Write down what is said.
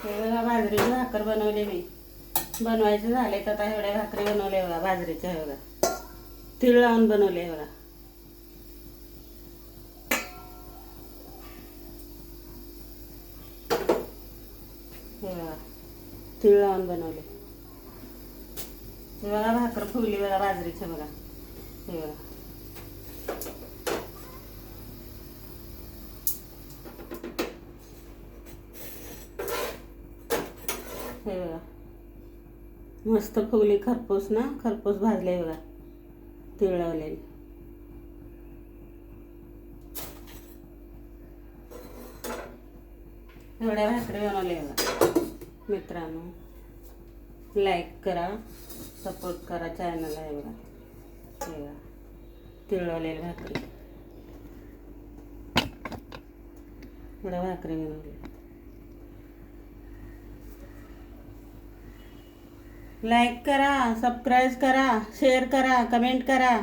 हे बघा बाजरीची भाकर बनवली मी. बनवायचे झाले तर आता एवढ्या भाकरी बनवल्या बघा बाजरीच्या. हे बघा तीळ लावून बनवले बघा. हे बघा तीळ लावून बनवले. हे बघा भाकर फुगली बघा बाजरीच्या बघा. हे बघा हे बघा मस्त फुगली. खरपूस ना खरपूस भाजले बघा तीळ लावलेली. एवढ्या भाकरी बनवल्या बघा मित्रांनो. लाईक करा, सपोर्ट करा चॅनलला. आहे बघा हे बघा तीळ लावलेली भाकरी. एवढ्या भाकरी बनवल्या. लाईक करा, सबस्क्राईब करा, शेअर करा, कमेंट करा.